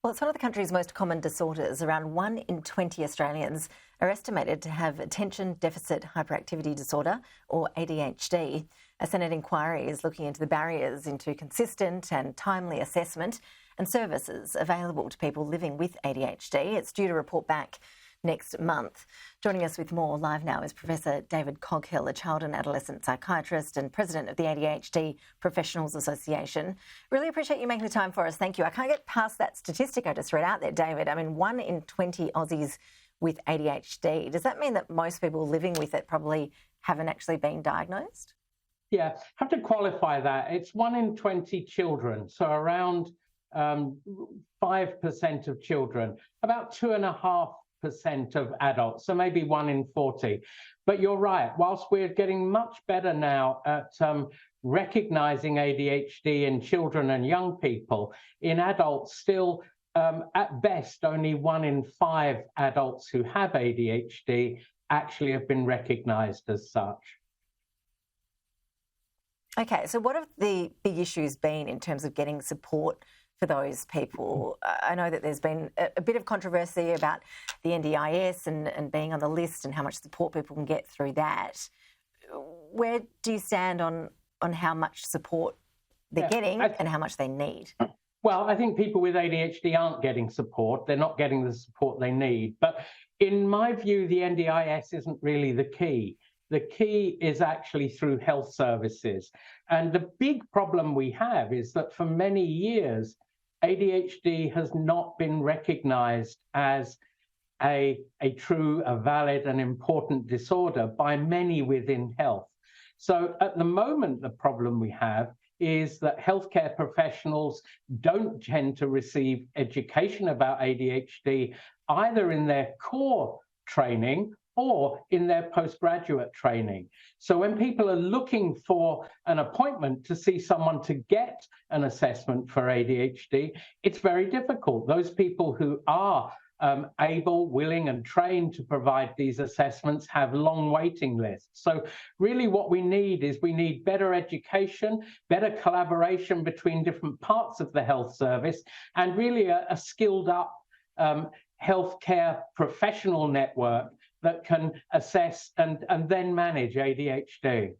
Well, it's one of the country's most common disorders. Around 1 in 20 Australians are estimated to have attention deficit hyperactivity disorder, or ADHD. A Senate inquiry is looking into the barriers into consistent and timely assessment and services available to people living with ADHD. It's due to report back next month. Joining us with more live now is Professor David Coghill, a child and adolescent psychiatrist and president of the ADHD Professionals Association. Really appreciate you making the time for us. Thank you. I can't get past that statistic I just read out there, David. I mean, 1 in 20 Aussies with ADHD. Does that mean that most people living with it probably haven't actually been diagnosed? Yeah, have to qualify that. It's 1 in 20 children, so around 5% of children, about 2.5% of adults, so maybe 1 in 40. But you're right, whilst we're getting much better now at recognizing ADHD in children and young people, in adults still at best only 1 in 5 adults who have ADHD actually have been recognized as such. Okay, so what have the big issues been in terms of getting support for those people? I know that there's been a bit of controversy about the NDIS and being on the list and how much support people can get through that. Where do you stand on how much support they're getting and how much they need? Well, I think people with ADHD aren't getting support. They're not getting the support they need. But in my view, the NDIS isn't really the key. The key is actually through health services. And the big problem we have is that for many years, ADHD has not been recognized as a true, a valid and important disorder by many within health. So at the moment, the problem we have is that healthcare professionals don't tend to receive education about ADHD either in their core training or in their postgraduate training. So when people are looking for an appointment to see someone to get an assessment for ADHD, it's very difficult. Those people who are able, willing and trained to provide these assessments have long waiting lists. So really what we need is better education, better collaboration between different parts of the health service, and really a skilled up healthcare professional network that can assess and then manage ADHD.